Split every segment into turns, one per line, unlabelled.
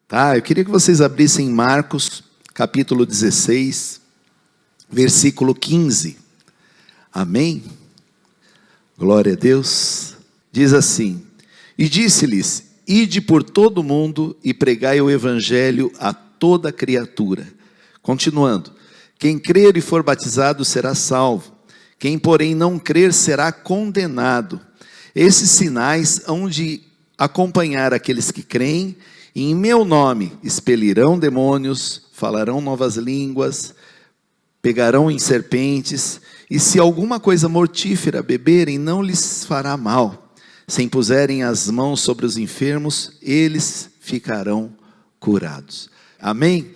Tá, eu queria que vocês abrissem Marcos, capítulo 16, versículo 15. Amém? Glória a Deus. Diz assim: e disse-lhes: ide por todo o mundo e pregai o evangelho a toda criatura. Continuando: quem crer e for batizado será salvo, quem porém não crer será condenado. Esses sinais hão de acompanhar aqueles que creem, e em meu nome expelirão demônios, falarão novas línguas, pegarão em serpentes, e se alguma coisa mortífera beberem, não lhes fará mal. Se impuserem as mãos sobre os enfermos, eles ficarão curados. Amém?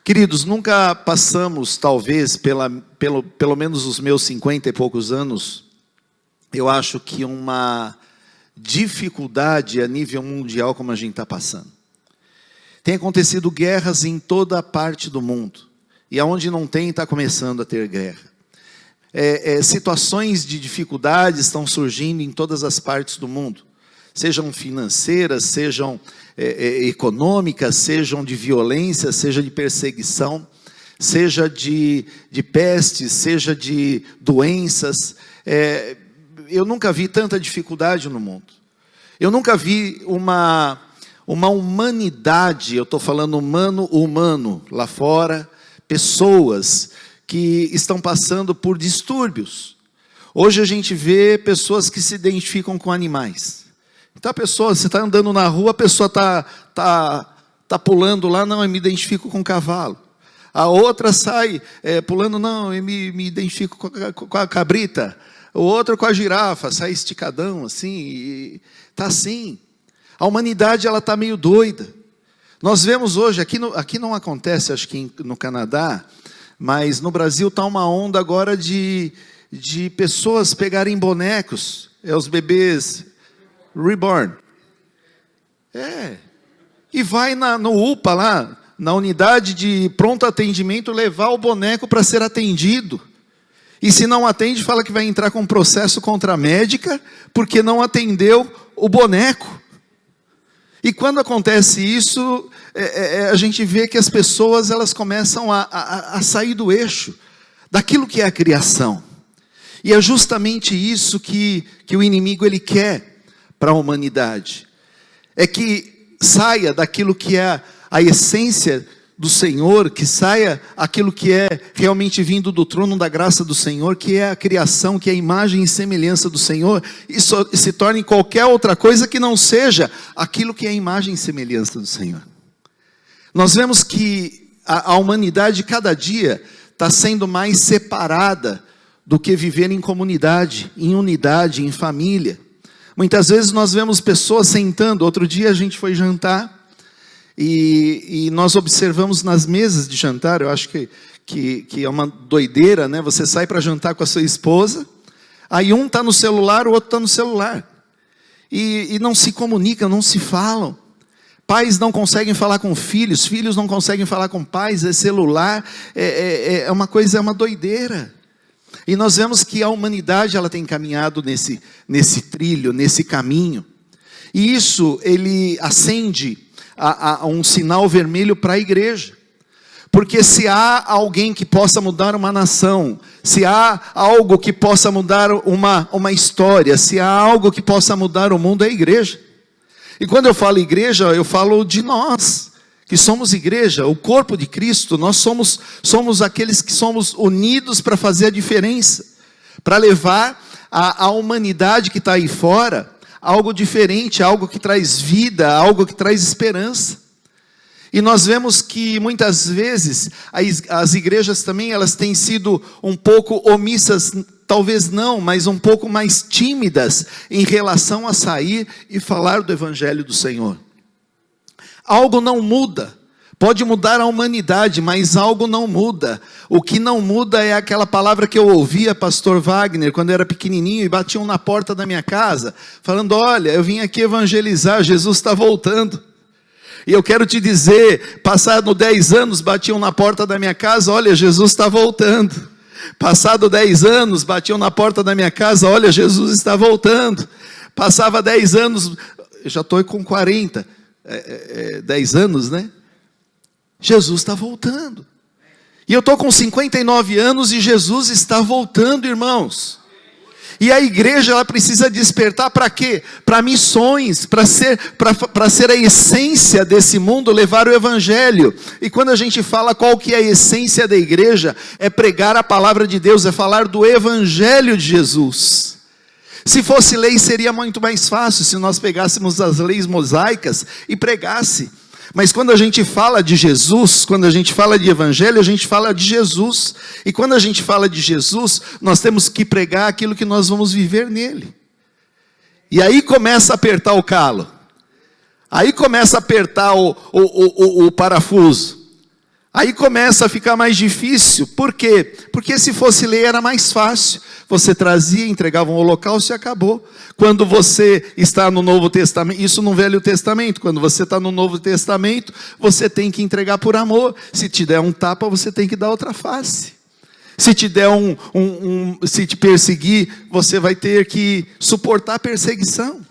Queridos, nunca passamos, talvez, pelo menos os meus 50 e poucos anos, eu acho que uma dificuldade a nível mundial como a gente está passando. Tem acontecido guerras em toda a parte do mundo, e aonde não tem, está começando a ter guerra. Situações de dificuldade estão surgindo em todas as partes do mundo, sejam financeiras, sejam econômicas, sejam de violência, seja de perseguição, seja de pestes, seja de doenças. Eu nunca vi tanta dificuldade no mundo. Eu nunca vi uma humanidade, eu estou falando humano, lá fora, pessoas que estão passando por distúrbios. Hoje a gente vê pessoas que se identificam com animais. Então você está andando na rua, a pessoa está pulando lá, não, eu me identifico com o cavalo. A outra sai pulando, não, eu me identifico com a cabrita. O outro com a girafa, sai esticadão assim, está assim. A humanidade está meio doida. Nós vemos hoje, aqui não acontece, acho que no Canadá, mas no Brasil está uma onda agora de pessoas pegarem bonecos, os bebês reborn. E vai no UPA lá, na unidade de pronto atendimento, levar o boneco para ser atendido. E se não atende, fala que vai entrar com processo contra a médica, porque não atendeu o boneco. E quando acontece isso, a gente vê que as pessoas elas começam a sair do eixo, daquilo que é a criação. E é justamente isso que o inimigo ele quer para a humanidade. É que saia daquilo que é a essência do Senhor, que saia aquilo que é realmente vindo do trono da graça do Senhor, que é a criação, que é a imagem e semelhança do Senhor, e se torne qualquer outra coisa que não seja aquilo que é a imagem e semelhança do Senhor. Nós vemos que a humanidade cada dia está sendo mais separada do que viver em comunidade, em unidade, em família. Muitas vezes nós vemos pessoas sentando. Outro dia a gente foi jantar, e nós observamos nas mesas de jantar, eu acho que é uma doideira, né? Você sai para jantar com a sua esposa, aí um está no celular, o outro está no celular, e não se comunicam, não se falam. Pais não conseguem falar com filhos, filhos não conseguem falar com pais, celular, é uma doideira. E nós vemos que a humanidade ela tem caminhado nesse trilho, nesse caminho, e isso ele acende a um sinal vermelho para a igreja. Porque se há alguém que possa mudar uma nação, se há algo que possa mudar uma história, se há algo que possa mudar o mundo, é a igreja. E quando eu falo igreja, eu falo de nós, que somos igreja, o corpo de Cristo. Nós somos aqueles que somos unidos para fazer a diferença, para levar a humanidade que está aí fora algo diferente, algo que traz vida, algo que traz esperança. E nós vemos que muitas vezes as igrejas também elas têm sido um pouco omissas, talvez não, mas um pouco mais tímidas em relação a sair e falar do evangelho do Senhor. Algo não muda. Pode mudar a humanidade, mas algo não muda. O que não muda é aquela palavra que eu ouvia, pastor Wagner, quando eu era pequenininho, e batiam na porta da minha casa, falando, olha, eu vim aqui evangelizar, Jesus está voltando. E eu quero te dizer, passado 10 anos, batiam na porta da minha casa, olha, Jesus está voltando. Passado 10 anos, batiam na porta da minha casa, olha, Jesus está voltando. Passava 10 anos, eu já estou com 40, 10 anos, né? Jesus está voltando. E eu estou com 59 anos e Jesus está voltando, irmãos. E a igreja, ela precisa despertar para quê? Para missões, para ser a essência desse mundo, levar o evangelho. E quando a gente fala qual que é a essência da igreja, é pregar a palavra de Deus, é falar do evangelho de Jesus. Se fosse lei, seria muito mais fácil, se nós pegássemos as leis mosaicas e pregasse. Mas quando a gente fala de Jesus, quando a gente fala de evangelho, a gente fala de Jesus. E quando a gente fala de Jesus, nós temos que pregar aquilo que nós vamos viver nele. E aí começa a apertar o calo. Aí começa a apertar o parafuso. Aí começa a ficar mais difícil. Por quê? Porque se fosse lei era mais fácil. Você trazia, entregava um holocausto e acabou. Quando você está no Novo Testamento, isso no Velho Testamento, quando você está no Novo Testamento, você tem que entregar por amor. Se te der um tapa, você tem que dar outra face. Se te der se te perseguir, você vai ter que suportar a perseguição.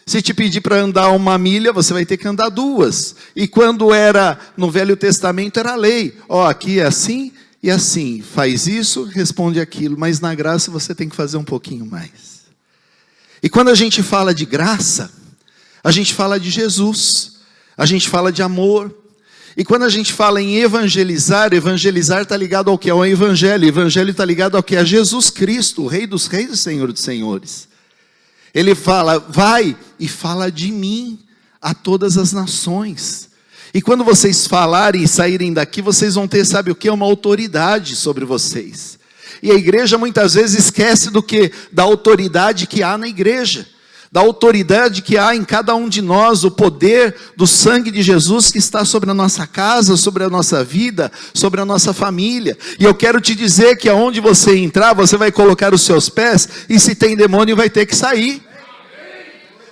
Se te pedir para andar 1 milha, você vai ter que andar 2. E quando era no Velho Testamento, era lei. Aqui é assim e assim. Faz isso, responde aquilo. Mas na graça você tem que fazer um pouquinho mais. E quando a gente fala de graça, a gente fala de Jesus. A gente fala de amor. E quando a gente fala em evangelizar, evangelizar está ligado ao que? Ao evangelho. Evangelho está ligado ao que? A Jesus Cristo, o Rei dos Reis e Senhor dos Senhores. Ele fala, vai e fala de mim a todas as nações. E quando vocês falarem e saírem daqui, vocês vão ter, sabe o que? Uma autoridade sobre vocês. E a igreja muitas vezes esquece do que? Da autoridade que há na igreja. Da autoridade que há em cada um de nós, o poder do sangue de Jesus que está sobre a nossa casa, sobre a nossa vida, sobre a nossa família. E eu quero te dizer que aonde você entrar, você vai colocar os seus pés, e se tem demônio vai ter que sair.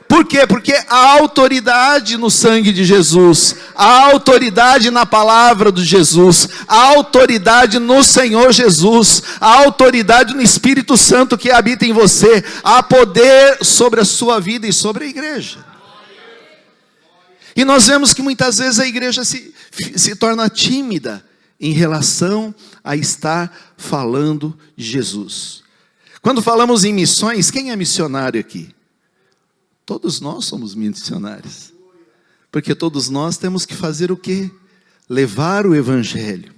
Por quê? Porque há autoridade no sangue de Jesus, há autoridade na palavra de Jesus, há autoridade no Senhor Jesus, há autoridade no Espírito Santo que habita em você, há poder sobre a sua vida e sobre a igreja. E nós vemos que muitas vezes a igreja se torna tímida em relação a estar falando de Jesus. Quando falamos em missões, quem é missionário aqui? Todos nós somos missionários, porque todos nós temos que fazer o quê? Levar o evangelho.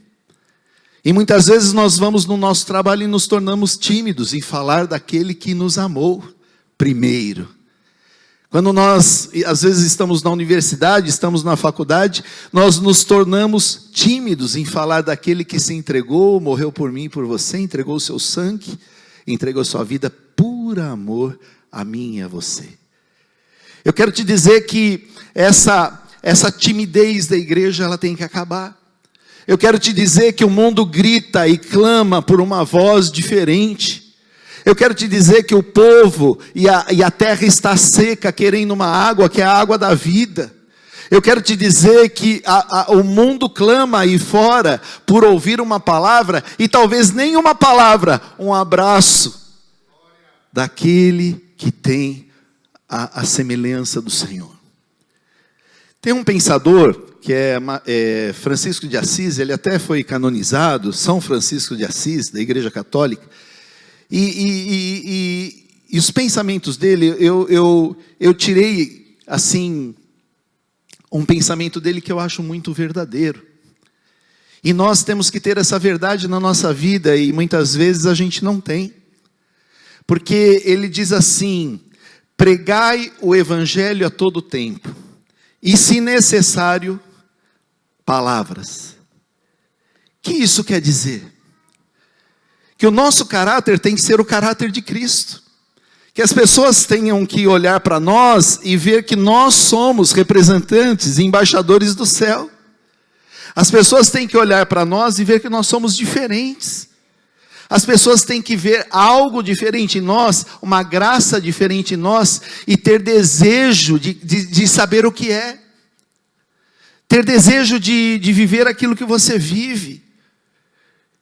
E muitas vezes nós vamos no nosso trabalho e nos tornamos tímidos em falar daquele que nos amou primeiro. Quando nós, às vezes estamos na universidade, estamos na faculdade, nós nos tornamos tímidos em falar daquele que se entregou, morreu por mim e por você, entregou o seu sangue, entregou a sua vida por amor a mim e a você. Eu quero te dizer que essa timidez da igreja, ela tem que acabar. Eu quero te dizer que o mundo grita e clama por uma voz diferente. Eu quero te dizer que o povo e a terra está seca, querendo uma água, que é a água da vida. Eu quero te dizer que o mundo clama aí fora por ouvir uma palavra, e talvez nem uma palavra, um abraço daquele que tem a semelhança do Senhor. Tem um pensador que é Francisco de Assis, ele até foi canonizado, São Francisco de Assis, da Igreja Católica, e os pensamentos dele, eu tirei, assim, um pensamento dele que eu acho muito verdadeiro. E nós temos que ter essa verdade na nossa vida, e muitas vezes a gente não tem. Porque ele diz assim: pregai o evangelho a todo tempo, e se necessário, palavras. O que isso quer dizer? Que o nosso caráter tem que ser o caráter de Cristo. Que as pessoas tenham que olhar para nós e ver que nós somos representantes, embaixadores do céu. As pessoas têm que olhar para nós e ver que nós somos diferentes. As pessoas têm que ver algo diferente em nós, uma graça diferente em nós, e ter desejo de saber o que é. Ter desejo de viver aquilo que você vive.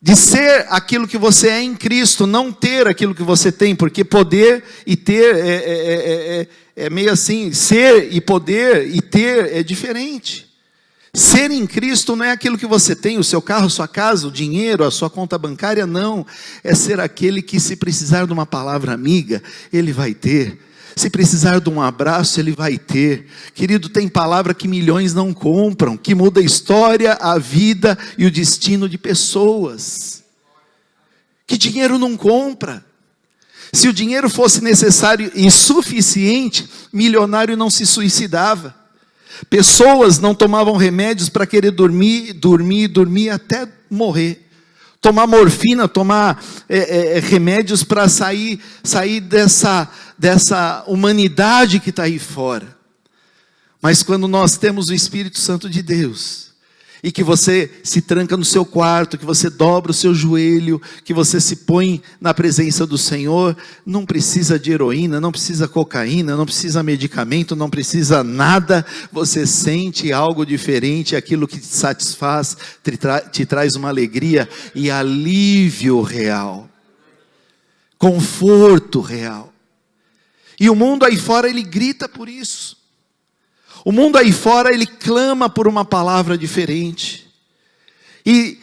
De ser aquilo que você é em Cristo, não ter aquilo que você tem, porque poder e ter é meio assim, ser e poder e ter é diferente. Ser em Cristo não é aquilo que você tem, o seu carro, sua casa, o dinheiro, a sua conta bancária, não. É ser aquele que, se precisar de uma palavra amiga, ele vai ter. Se precisar de um abraço, ele vai ter. Querido, tem palavra que milhões não compram, que muda a história, a vida e o destino de pessoas. Que dinheiro não compra. Se o dinheiro fosse necessário e suficiente, milionário não se suicidava. Pessoas não tomavam remédios para querer dormir até morrer. Tomar morfina, tomar remédios para sair dessa humanidade que está aí fora. Mas quando nós temos o Espírito Santo de Deus, e que você se tranca no seu quarto, que você dobra o seu joelho, que você se põe na presença do Senhor, não precisa de heroína, não precisa cocaína, não precisa medicamento, não precisa nada, você sente algo diferente, aquilo que te satisfaz, te traz uma alegria e alívio real, conforto real. E o mundo aí fora, ele grita por isso. O mundo aí fora, ele clama por uma palavra diferente. E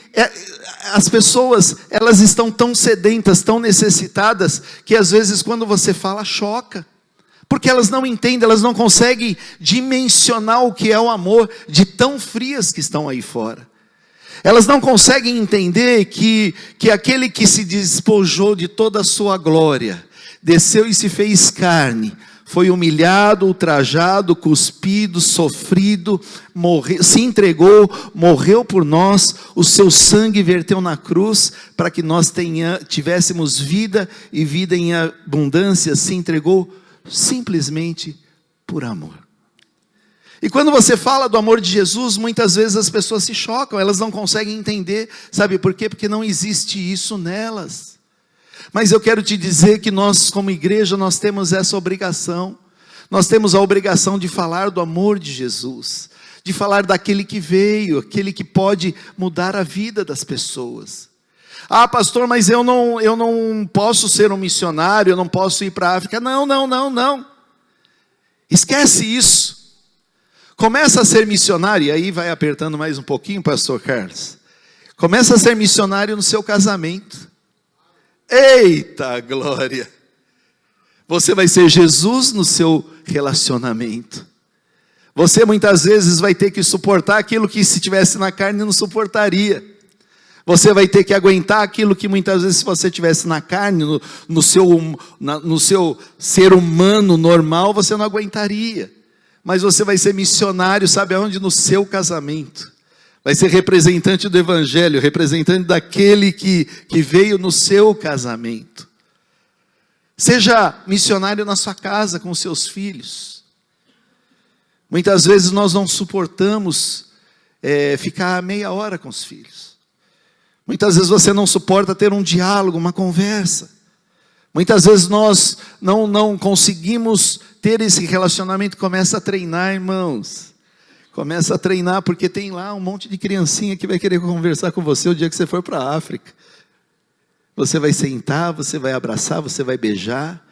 as pessoas, elas estão tão sedentas, tão necessitadas, que às vezes quando você fala, choca. Porque elas não entendem, elas não conseguem dimensionar o que é o amor, de tão frias que estão aí fora. Elas não conseguem entender que aquele que se despojou de toda a sua glória, desceu e se fez carne, foi humilhado, ultrajado, cuspido, sofrido, morreu, se entregou, morreu por nós, o seu sangue verteu na cruz, para que nós tivéssemos vida e vida em abundância, se entregou simplesmente por amor. E quando você fala do amor de Jesus, muitas vezes as pessoas se chocam, elas não conseguem entender, sabe por quê? Porque não existe isso nelas. Mas eu quero te dizer que nós, como igreja, nós temos essa obrigação. Nós temos a obrigação de falar do amor de Jesus, de falar daquele que veio, aquele que pode mudar a vida das pessoas. Ah, pastor, mas eu não posso ser um missionário, eu não posso ir para a África. Não. Esquece isso. Começa a ser missionário, e aí vai apertando mais um pouquinho, pastor Carlos. Começa a ser missionário no seu casamento. Eita glória! Você vai ser Jesus no seu relacionamento. Você muitas vezes vai ter que suportar aquilo que, se tivesse na carne, não suportaria. Você vai ter que aguentar aquilo que muitas vezes, se você tivesse na carne, no seu ser humano normal, você não aguentaria. Mas você vai ser missionário, sabe aonde? No seu casamento. Vai ser representante do Evangelho, representante daquele que veio no seu casamento. Seja missionário na sua casa, com seus filhos. Muitas vezes nós não suportamos ficar meia hora com os filhos. Muitas vezes você não suporta ter um diálogo, uma conversa. Muitas vezes nós não conseguimos ter esse relacionamento. Começa a treinar, irmãos. Começa a treinar, porque tem lá um monte de criancinha que vai querer conversar com você o dia que você for para a África. Você vai sentar, você vai abraçar, você vai beijar,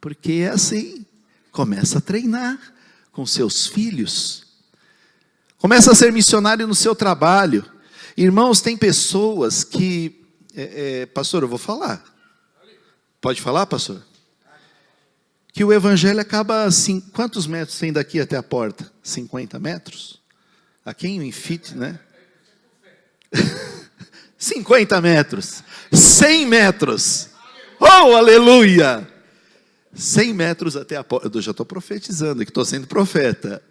porque é assim. Começa a treinar com seus filhos. Começa a ser missionário no seu trabalho. Irmãos, tem pessoas que... pastor, eu vou falar. Pode falar, pastor? Que o evangelho acaba assim, quantos metros tem daqui até a porta? 50 metros? Aqui em Infit, né? 50 metros, 100 metros, oh aleluia, 100 metros até a porta. Eu já estou profetizando, que estou sendo profeta.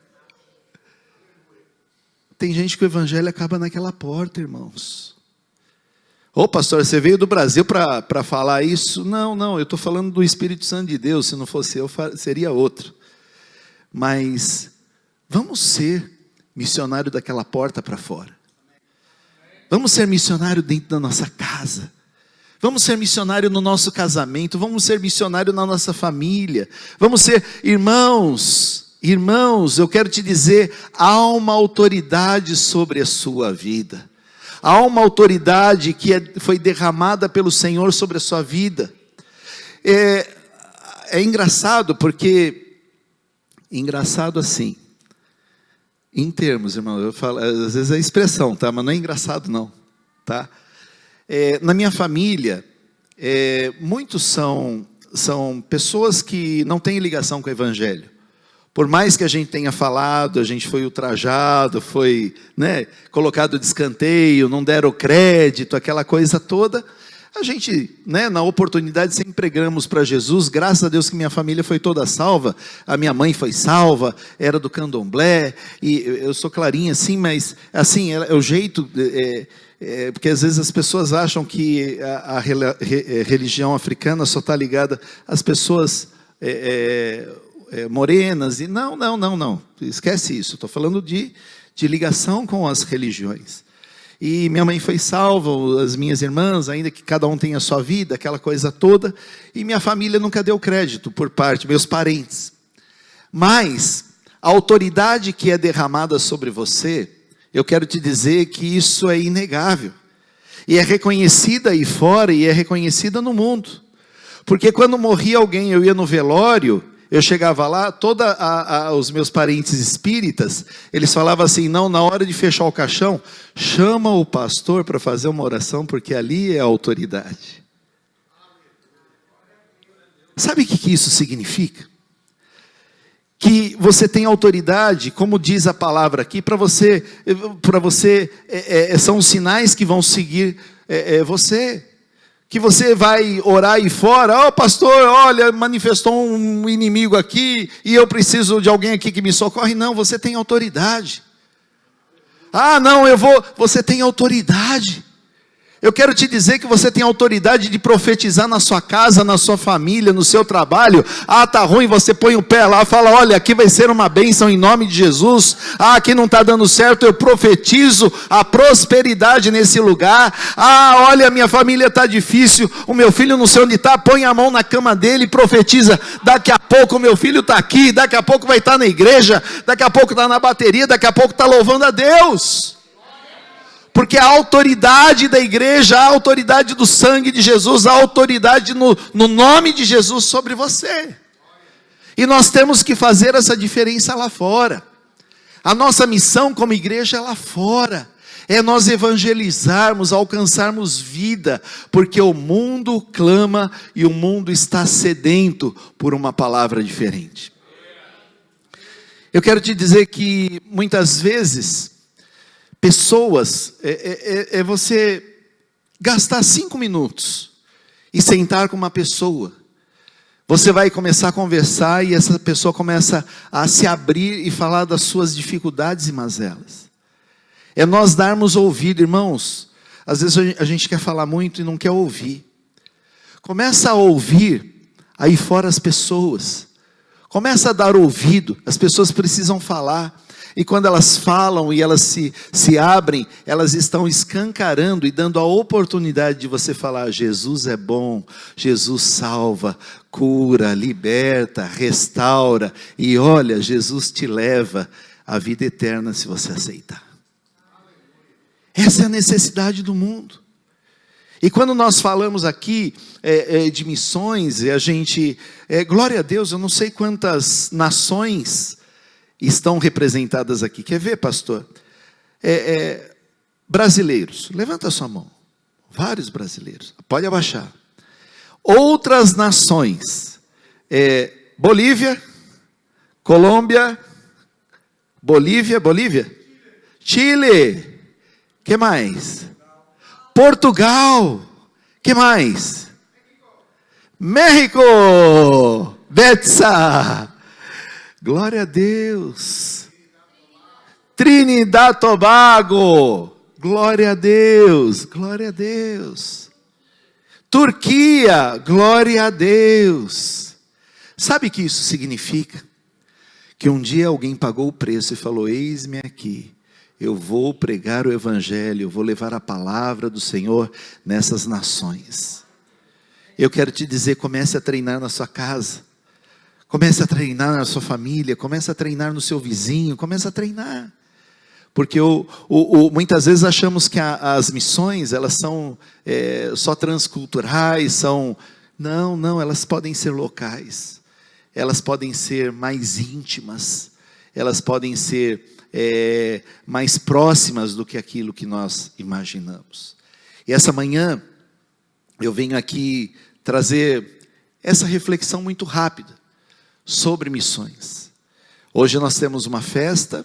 Tem gente que o evangelho acaba naquela porta, irmãos. Ô pastor, você veio do Brasil para falar isso? Não, eu estou falando do Espírito Santo de Deus. Se não fosse eu, seria outro. Mas vamos ser missionário daquela porta para fora. Vamos ser missionário dentro da nossa casa. Vamos ser missionário no nosso casamento. Vamos ser missionário na nossa família. Vamos ser irmãos, eu quero te dizer, há uma autoridade sobre a sua vida. Há uma autoridade que foi derramada pelo Senhor sobre a sua vida. É engraçado porque Engraçado assim, em termos, irmão, eu falo, às vezes é expressão, tá? Mas não é engraçado não, tá? Na minha família, muitos são pessoas que não têm ligação com o Evangelho. Por mais que a gente tenha falado, a gente foi ultrajado, foi, né, colocado de escanteio, não deram crédito, aquela coisa toda. A gente, né, na oportunidade, sempre pregamos para Jesus. Graças a Deus que minha família foi toda salva. A minha mãe foi salva, era do candomblé. E eu sou clarinha assim, mas assim, é o jeito... porque às vezes as pessoas acham que a religião africana só está ligada às pessoas morenas. E não. Esquece isso. Estou falando de ligação com as religiões. E minha mãe foi salva, as minhas irmãs, ainda que cada um tenha a sua vida, aquela coisa toda. E minha família nunca deu crédito por parte, meus parentes. Mas a autoridade que é derramada sobre você, eu quero te dizer que isso é inegável. E é reconhecida aí fora e é reconhecida no mundo. Porque quando morria alguém, eu ia no velório, eu chegava lá, todos os meus parentes espíritas, eles falavam assim, não, na hora de fechar o caixão, chama o pastor para fazer uma oração, porque ali é a autoridade. Sabe o que isso significa? Que você tem autoridade, como diz a palavra aqui, para você são os sinais que vão seguir você. Que você vai orar aí fora, pastor, olha, manifestou um inimigo aqui, e eu preciso de alguém aqui que me socorre. Não, você tem autoridade. Você tem autoridade. Eu quero te dizer que você tem autoridade de profetizar na sua casa, na sua família, no seu trabalho. Tá ruim, você põe o pé lá, fala, olha, aqui vai ser uma bênção em nome de Jesus. Aqui não está dando certo, eu profetizo a prosperidade nesse lugar. Olha, minha família está difícil, o meu filho não sei onde está, põe a mão na cama dele e profetiza. Daqui a pouco o meu filho está aqui, daqui a pouco vai estar na igreja, daqui a pouco está na bateria, daqui a pouco está louvando a Deus. Porque a autoridade da igreja, a autoridade do sangue de Jesus, a autoridade no nome de Jesus sobre você. E nós temos que fazer essa diferença lá fora. A nossa missão como igreja é lá fora. É nós evangelizarmos, alcançarmos vida. Porque o mundo clama e o mundo está sedento por uma palavra diferente. Eu quero te dizer que muitas vezes... pessoas, você gastar 5 minutos e sentar com uma pessoa. Você vai começar a conversar e essa pessoa começa a se abrir e falar das suas dificuldades e mazelas. É nós darmos ouvido, irmãos. Às vezes a gente quer falar muito e não quer ouvir. Começa a ouvir aí fora as pessoas. Começa a dar ouvido, as pessoas precisam falar. E quando elas falam e elas se abrem, elas estão escancarando e dando a oportunidade de você falar, Jesus é bom, Jesus salva, cura, liberta, restaura. E olha, Jesus te leva à vida eterna se você aceitar. Essa é a necessidade do mundo. E quando nós falamos aqui de missões, e a gente, glória a Deus, eu não sei quantas nações estão representadas aqui. Quer ver, pastor? Brasileiros, levanta a sua mão. Vários brasileiros, pode abaixar. Outras nações, Bolívia, Colômbia, Bolívia, Chile, que mais? Portugal, que mais? México, Betsa. Glória a Deus. Trinidad Tobago. Glória a Deus. Glória a Deus. Turquia. Glória a Deus. Sabe o que isso significa? Que um dia alguém pagou o preço e falou, eis-me aqui. Eu vou pregar o evangelho, eu vou levar a palavra do Senhor nessas nações. Eu quero te dizer, comece a treinar na sua casa. Comece a treinar na sua família, comece a treinar no seu vizinho, comece a treinar. Porque muitas vezes achamos que as missões, elas são só transculturais, Não, elas podem ser locais. elas podem ser mais íntimas, elas podem ser mais próximas do que aquilo que nós imaginamos. E essa manhã, eu venho aqui trazer essa reflexão muito rápida sobre missões. Hoje nós temos uma festa,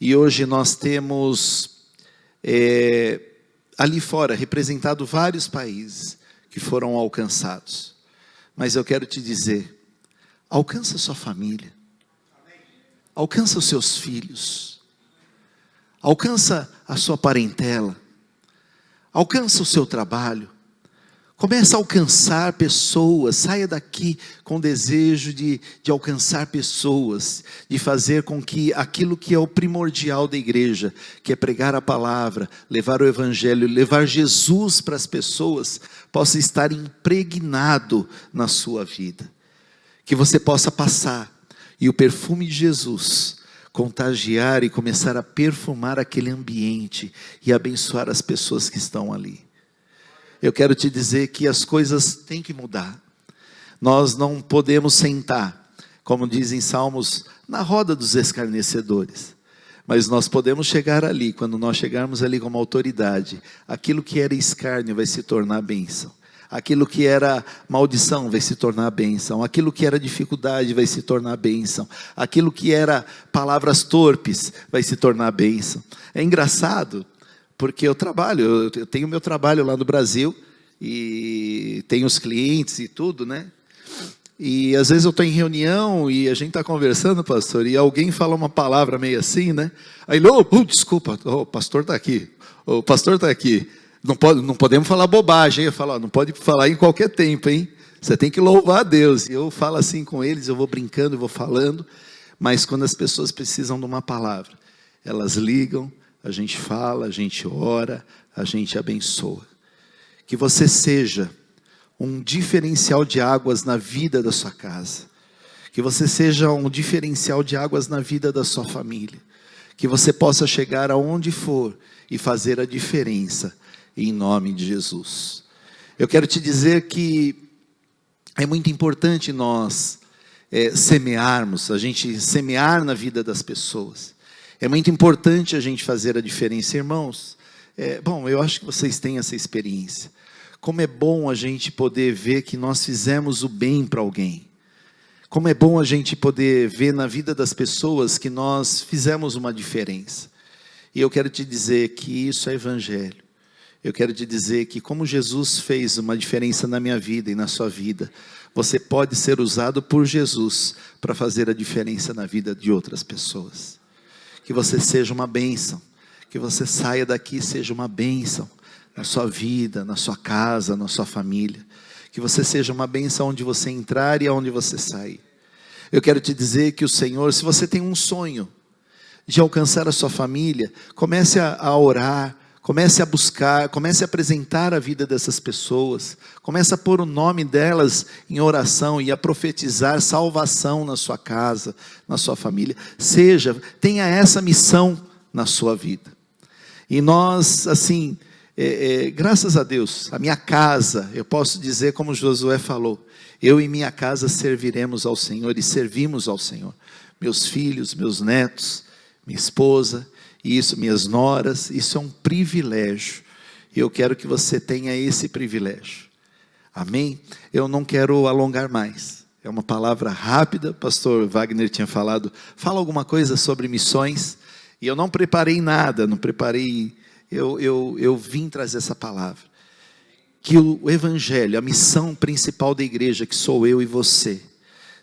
e hoje nós temos ali fora representado vários países que foram alcançados. Mas eu quero te dizer, alcança sua família, alcança os seus filhos, alcança a sua parentela, alcança o seu trabalho, comece a alcançar pessoas, saia daqui com desejo de alcançar pessoas, de fazer com que aquilo que é o primordial da igreja, que é pregar a palavra, levar o evangelho, levar Jesus para as pessoas, possa estar impregnado na sua vida. Que você possa passar e o perfume de Jesus contagiar e começar a perfumar aquele ambiente e abençoar as pessoas que estão ali. Eu quero te dizer que as coisas têm que mudar. Nós não podemos sentar, como dizem Salmos, na roda dos escarnecedores. Mas nós podemos chegar ali, quando nós chegarmos ali como autoridade, aquilo que era escárnio vai se tornar bênção. Aquilo que era maldição vai se tornar bênção. Aquilo que era dificuldade vai se tornar bênção. Aquilo que era palavras torpes vai se tornar bênção. É engraçado, porque eu tenho meu trabalho lá no Brasil, e tenho os clientes e tudo, né? E às vezes eu estou em reunião, e a gente está conversando, pastor, e alguém fala uma palavra meio assim, né? Aí ele, desculpa, o pastor está aqui, o pastor está aqui. Não podemos falar bobagem. Eu falo, não pode falar em qualquer tempo, hein? Você tem que louvar a Deus. E eu falo assim com eles, eu vou brincando, eu vou falando, mas quando as pessoas precisam de uma palavra, elas ligam, a gente fala, a gente ora, a gente abençoa. Que você seja um diferencial de águas na vida da sua casa. Que você seja um diferencial de águas na vida da sua família. Que você possa chegar aonde for e fazer a diferença, em nome de Jesus. Eu quero te dizer que é muito importante nós semearmos, a gente semear na vida das pessoas. É muito importante a gente fazer a diferença, irmãos. Eu acho que vocês têm essa experiência. Como é bom a gente poder ver que nós fizemos o bem para alguém. Como é bom a gente poder ver na vida das pessoas que nós fizemos uma diferença. E eu quero te dizer que isso é evangelho. Eu quero te dizer que como Jesus fez uma diferença na minha vida e na sua vida, você pode ser usado por Jesus para fazer a diferença na vida de outras pessoas. Que você seja uma bênção, que você saia daqui e seja uma bênção na sua vida, na sua casa, na sua família. Que você seja uma bênção onde você entrar e aonde você sair. Eu quero te dizer que o Senhor, se você tem um sonho de alcançar a sua família, comece a orar, comece a buscar, comece a apresentar a vida dessas pessoas, comece a pôr o nome delas em oração e a profetizar salvação na sua casa, na sua família. Tenha essa missão na sua vida. E nós, assim, graças a Deus, a minha casa, eu posso dizer como Josué falou, eu e minha casa serviremos ao Senhor e servimos ao Senhor. Meus filhos, meus netos, minha esposa, minhas noras, isso é um privilégio. E eu quero que você tenha esse privilégio. Amém? Eu não quero alongar mais. É uma palavra rápida. Pastor Wagner tinha falado, fala alguma coisa sobre missões. E eu não preparei nada, eu vim trazer essa palavra. Que o evangelho, a missão principal da igreja, que sou eu e você,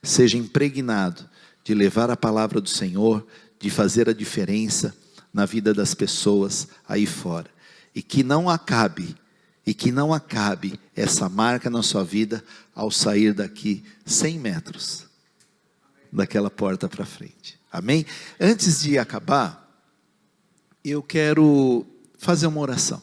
seja impregnado de levar a palavra do Senhor, de fazer a diferença na vida das pessoas aí fora. E que não acabe essa marca na sua vida ao sair daqui 100 metros daquela porta para frente. Amém? Antes de acabar, eu quero fazer uma oração.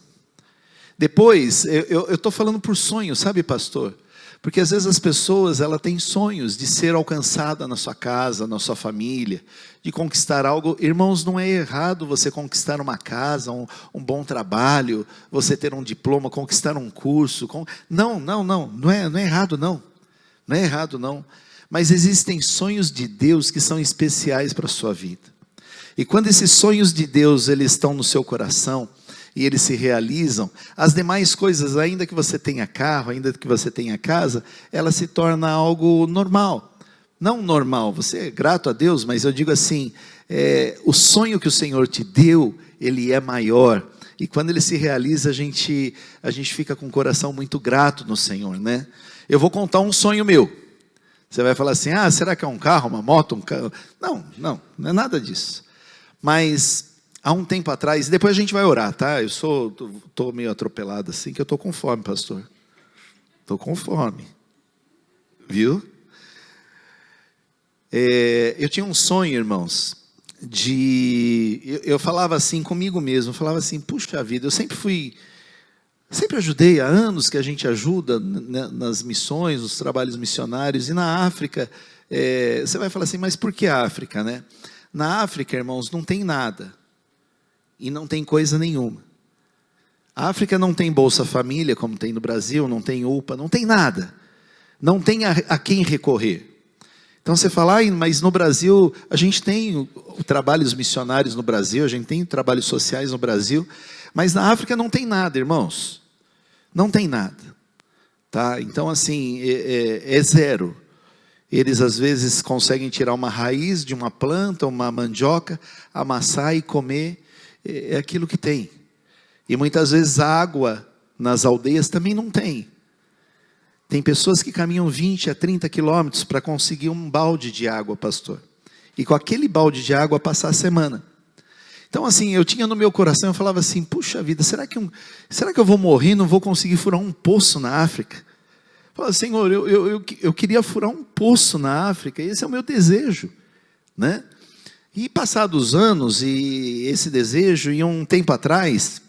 Depois, eu estou falando por sonho, sabe, pastor? Porque às vezes as pessoas, ela têm sonhos de ser alcançada na sua casa, na sua família, de conquistar algo. Irmãos, não é errado você conquistar uma casa, um bom trabalho, você ter um diploma, conquistar um curso. Não é errado não. Não é errado não. Mas existem sonhos de Deus que são especiais para a sua vida. E quando esses sonhos de Deus, eles estão no seu coração, e eles se realizam, as demais coisas, ainda que você tenha carro, ainda que você tenha casa, ela se torna algo normal. Não normal, você é grato a Deus, mas eu digo assim, o sonho que o Senhor te deu, ele é maior. E quando ele se realiza, a gente fica com o coração muito grato no Senhor, né? Eu vou contar um sonho meu. Você vai falar assim, será que é um carro, uma moto, um carro? Não é nada disso. Mas, há um tempo atrás, depois a gente vai orar, tá? Eu estou meio atropelado assim, que eu estou com fome, pastor. Estou com fome. Viu? Eu tinha um sonho, irmãos, eu falava assim comigo mesmo, eu falava assim, puxa vida, eu sempre ajudei, há anos que a gente ajuda nas missões, nos trabalhos missionários, e na África, você vai falar assim, mas por que a África, né? Na África, irmãos, não tem nada, e não tem coisa nenhuma. A África não tem Bolsa Família, como tem no Brasil, não tem UPA, não tem nada, não tem a quem recorrer. Então você fala, mas no Brasil, a gente tem trabalhos missionários no Brasil, a gente tem trabalhos sociais no Brasil, mas na África não tem nada, irmãos. Não tem nada. Tá? Então assim, é zero. Eles às vezes conseguem tirar uma raiz de uma planta, uma mandioca, amassar e comer, é aquilo que tem. E muitas vezes a água nas aldeias também não tem. Tem pessoas que caminham 20 a 30 quilômetros para conseguir um balde de água, pastor. E com aquele balde de água passar a semana. Então assim, eu tinha no meu coração, eu falava assim, puxa vida, será que eu vou morrer e não vou conseguir furar um poço na África? Eu falava, Senhor, eu queria furar um poço na África, esse é o meu desejo, né? E passados os anos, e esse desejo, e um tempo atrás,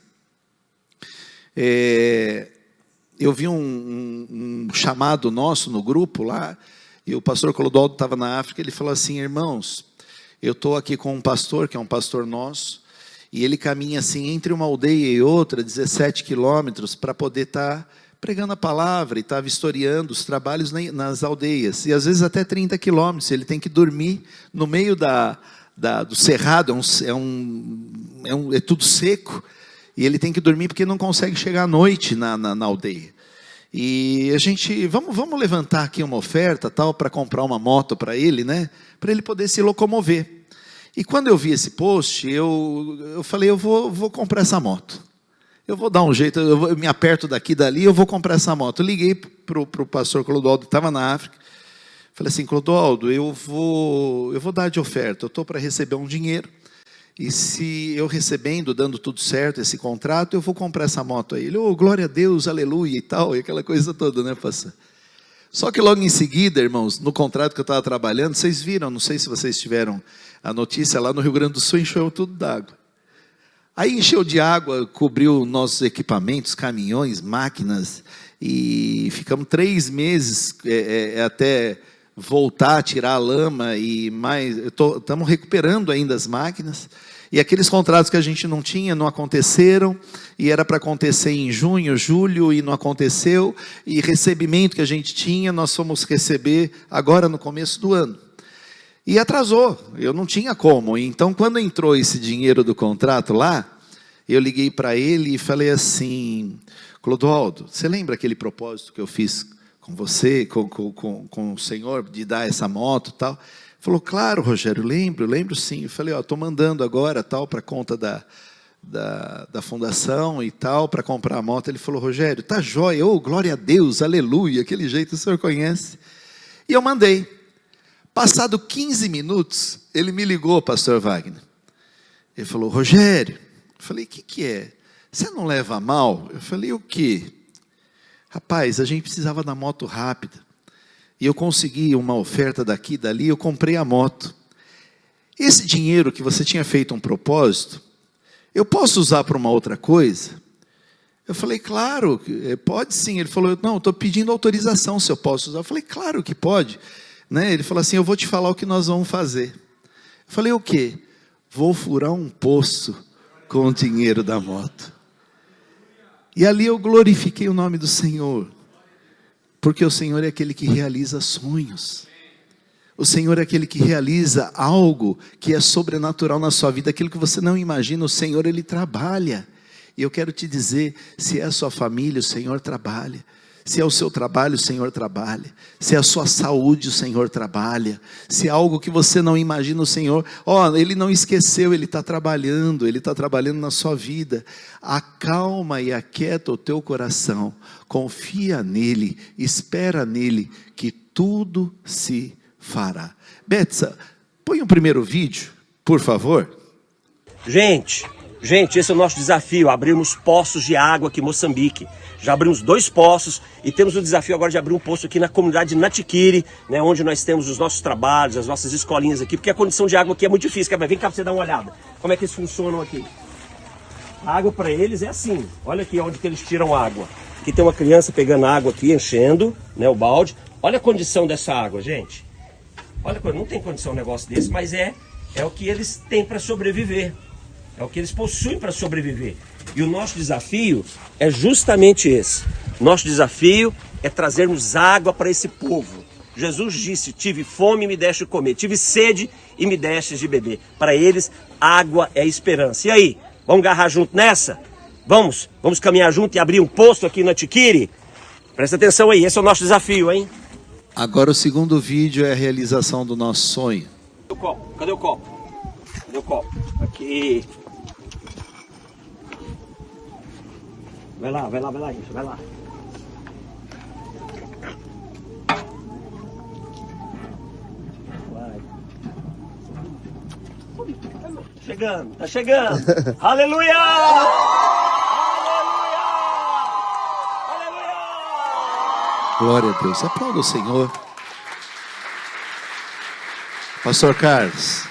eu vi um chamado nosso no grupo lá, e o pastor Clodoaldo estava na África, ele falou assim, irmãos, eu estou aqui com um pastor, que é um pastor nosso, e ele caminha assim, entre uma aldeia e outra, 17 quilômetros, para poder estar pregando a palavra, e estar vistoriando os trabalhos nas aldeias, e às vezes até 30 quilômetros, ele tem que dormir no meio do cerrado, é tudo seco, e ele tem que dormir porque não consegue chegar à noite na aldeia. E a gente, vamos levantar aqui uma oferta tal, para comprar uma moto para ele, né? Para ele poder se locomover. E quando eu vi esse post, eu falei, eu vou comprar essa moto. Eu vou dar um jeito, eu me aperto daqui e dali, eu vou comprar essa moto. Eu liguei para o pastor Clodoaldo, que estava na África. Falei assim, Clodoaldo, eu vou dar de oferta, eu estou para receber um dinheiro. E se eu recebendo, dando tudo certo, esse contrato, eu vou comprar essa moto aí. Ele, glória a Deus, aleluia e tal, e aquela coisa toda, né, pastor? Só que logo em seguida, irmãos, no contrato que eu estava trabalhando, vocês viram, não sei se vocês tiveram a notícia, lá no Rio Grande do Sul encheu tudo d'água. Aí encheu de água, cobriu nossos equipamentos, caminhões, máquinas, e ficamos 3 meses até voltar a tirar a lama, e mais, estamos recuperando ainda as máquinas, e aqueles contratos que a gente não tinha, não aconteceram, e era para acontecer em junho, julho, e não aconteceu, e recebimento que a gente tinha, nós fomos receber agora no começo do ano, e atrasou, eu não tinha como. Então quando entrou esse dinheiro do contrato lá, eu liguei para ele e falei assim, Clodoaldo, você lembra aquele propósito que eu fiz com você, com o Senhor, de dar essa moto e tal? Falou, claro, Rogério, lembro sim. Eu falei, estou mandando agora tal, para conta da fundação e tal, para comprar a moto. Ele falou, Rogério, tá jóia, glória a Deus, aleluia, aquele jeito o senhor conhece. E eu mandei. Passado 15 minutos, ele me ligou, pastor Wagner. Ele falou, Rogério, eu falei, o que é? Você não leva a mal? Eu falei, o quê? Rapaz, a gente precisava da moto rápida, e eu consegui uma oferta daqui e dali, eu comprei a moto. Esse dinheiro que você tinha feito um propósito, eu posso usar para uma outra coisa? Eu falei, claro, pode sim. Ele falou, não, estou pedindo autorização se eu posso usar. Eu falei, claro que pode. Né? Ele falou assim, eu vou te falar o que nós vamos fazer. Eu falei, o quê? Vou furar um poço com o dinheiro da moto. E ali eu glorifiquei o nome do Senhor, porque o Senhor é aquele que realiza sonhos. O Senhor é aquele que realiza algo que é sobrenatural na sua vida, aquilo que você não imagina. O Senhor, Ele trabalha. E eu quero te dizer, se é a sua família, o Senhor trabalha. Se é o seu trabalho, o Senhor trabalha. Se é a sua saúde, o Senhor trabalha. Se é algo que você não imagina, o Senhor, Ele não esqueceu, Ele está trabalhando na sua vida. Acalma e aquieta o teu coração. Confia nele, espera nele, que tudo se fará. Betsa, põe o primeiro vídeo, por favor.
Gente, esse é o nosso desafio, abrirmos poços de água aqui em Moçambique. Já abrimos 2 poços e temos o desafio agora de abrir um poço aqui na comunidade de Natiquiri, né, onde nós temos os nossos trabalhos, as nossas escolinhas aqui, porque a condição de água aqui é muito difícil. Vem cá pra você dar uma olhada. Como é que eles funcionam aqui? A água para eles é assim. Olha aqui onde que eles tiram água. Aqui tem uma criança pegando água aqui, enchendo, né, o balde. Olha a condição dessa água, gente. Olha, não tem condição um negócio desse, mas é o que eles têm para sobreviver. É o que eles possuem para sobreviver. E o nosso desafio é justamente esse. Nosso desafio é trazermos água para esse povo. Jesus disse, tive fome e me deste de comer. Tive sede e me deste de beber. Para eles, água é esperança. E aí, vamos agarrar junto nessa? Vamos caminhar junto e abrir um poço aqui na Natiquiri? Presta atenção aí, esse é o nosso desafio, hein?
Agora o segundo vídeo é a realização do nosso sonho.
Cadê o copo? Cadê o copo? Aqui. Vai lá, gente, vai lá. Vai. Tá chegando. Aleluia!
Glória a Deus. Aplauda o Senhor. Pastor Carlos.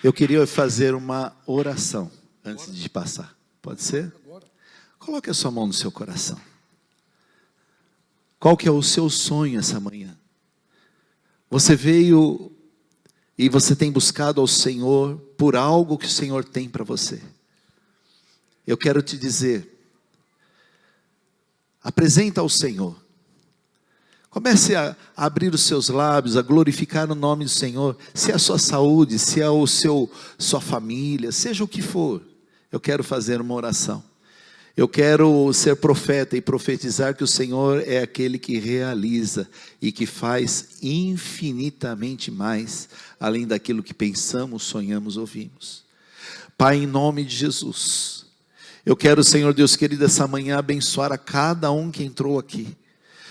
Eu queria fazer uma oração antes de passar. Pode ser? Coloque a sua mão no seu coração. Qual que é o seu sonho essa manhã? Você veio e você tem buscado ao Senhor por algo que o Senhor tem para você. Eu quero te dizer, apresenta ao Senhor. Comece a abrir os seus lábios, a glorificar o nome do Senhor. Se é a sua saúde, se é sua família, seja o que for. Eu quero fazer uma oração. Eu quero ser profeta e profetizar que o Senhor é aquele que realiza e que faz infinitamente mais, além daquilo que pensamos, sonhamos, ouvimos. Pai, em nome de Jesus, eu quero, Senhor Deus querido, essa manhã abençoar a cada um que entrou aqui.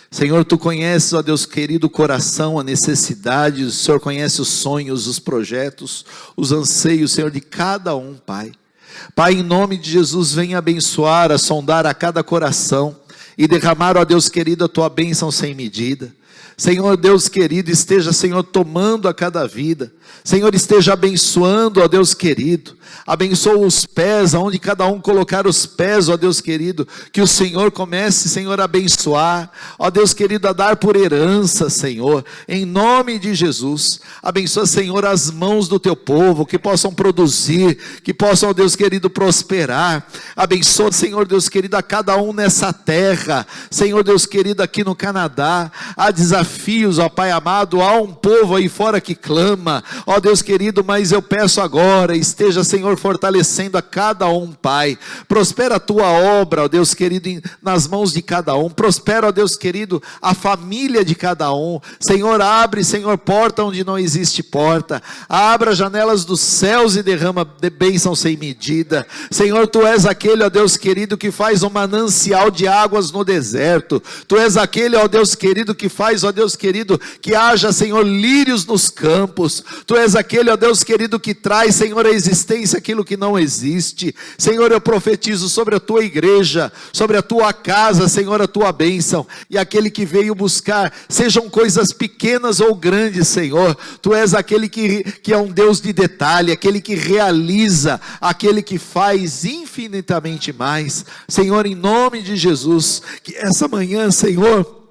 Senhor, Tu conheces, ó Deus querido, o coração, a necessidade, o Senhor conhece os sonhos, os projetos, os anseios, Senhor, de cada um, Pai. Pai, em nome de Jesus, venha abençoar, a sondar a cada coração e derramar, ó Deus querido, a Tua bênção sem medida. Senhor Deus querido, esteja, Senhor, tomando a cada vida. Senhor, esteja abençoando, ó Deus querido. Abençoa os pés, aonde cada um colocar os pés, ó Deus querido. Que o Senhor comece, Senhor, a abençoar. Ó Deus querido, a dar por herança, Senhor. Em nome de Jesus. Abençoa, Senhor, as mãos do Teu povo, que possam produzir, que possam, ó Deus querido, prosperar. Abençoa, Senhor Deus querido, a cada um nessa terra. Senhor Deus querido, aqui no Canadá. Há desafios, ó Pai amado. Há um povo aí fora que clama. Ó Deus querido, mas eu peço agora, esteja, Senhor, fortalecendo a cada um, Pai. Prospera a Tua obra, ó Deus querido, nas mãos de cada um. Prospera, ó Deus querido, a família de cada um. Senhor, abre, Senhor, porta onde não existe porta. Abra janelas dos céus e derrama de bênção sem medida. Senhor, Tu és aquele, ó Deus querido, que faz um manancial de águas no deserto. Tu és aquele, ó Deus querido, que faz, ó Deus querido, que haja, Senhor, lírios nos campos. Tu és aquele, ó Deus querido, que traz, Senhor, a existência aquilo que não existe. Senhor, eu profetizo sobre a Tua igreja, sobre a Tua casa, Senhor, a Tua bênção, e aquele que veio buscar, sejam coisas pequenas ou grandes, Senhor, Tu és aquele que é um Deus de detalhe, aquele que realiza, aquele que faz infinitamente mais. Senhor, em nome de Jesus, que essa manhã, Senhor,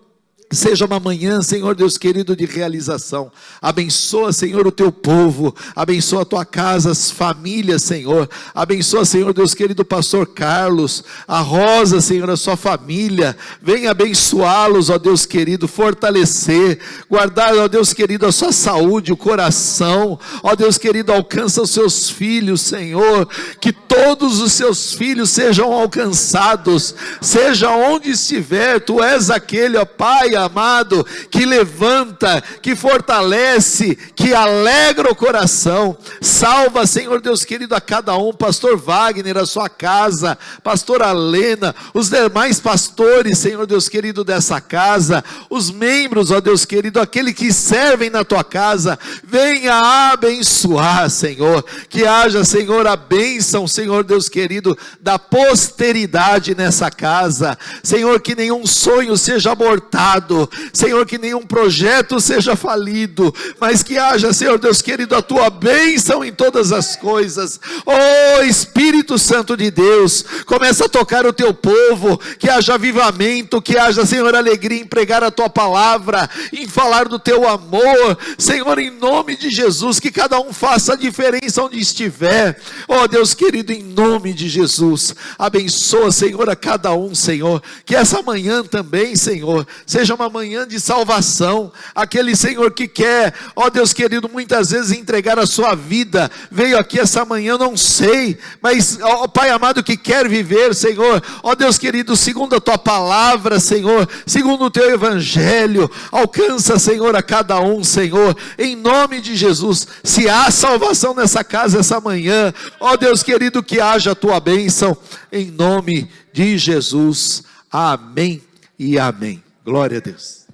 Seja uma manhã, Senhor Deus querido, de realização. Abençoa, Senhor, o teu povo. Abençoa a tua casa, as famílias, Senhor. Abençoa, Senhor Deus querido, o pastor Carlos, a Rosa, Senhor, a sua família. Venha abençoá-los, ó Deus querido, fortalecer, guardar, ó Deus querido, a sua saúde, o coração. Ó Deus querido, alcança os seus filhos, Senhor. Que todos os seus filhos sejam alcançados. Seja onde estiver, tu és aquele, ó Pai amado, que levanta, que fortalece, que alegra o coração. Salva, Senhor Deus querido, a cada um, pastor Wagner, a sua casa, pastora Lena, os demais pastores, Senhor Deus querido, dessa casa, os membros, ó Deus querido, aqueles que servem na tua casa. Venha abençoar, Senhor, que haja, Senhor, a bênção, Senhor Deus querido, da posteridade nessa casa. Senhor, que nenhum sonho seja abortado, Senhor, que nenhum projeto seja falido, mas que haja, Senhor Deus querido, a tua bênção em todas as coisas. Oh Espírito Santo de Deus, começa a tocar o teu povo, que haja avivamento, que haja, Senhor, alegria em pregar a tua palavra, em falar do teu amor, Senhor, em nome de Jesus, que cada um faça a diferença onde estiver. Oh Deus querido, em nome de Jesus, abençoa, Senhor, a cada um, Senhor, que essa manhã também, Senhor, seja uma manhã de salvação. Aquele, Senhor, que quer, ó Deus querido, muitas vezes entregar a sua vida, veio aqui essa manhã, não sei, mas, ó Pai amado, que quer viver, Senhor, ó Deus querido, segundo a tua palavra, Senhor, segundo o teu evangelho, alcança, Senhor, a cada um, Senhor, em nome de Jesus. Se há salvação nessa casa essa manhã, ó Deus querido, que haja a tua bênção, em nome de Jesus. Amém e amém. Glória a Deus.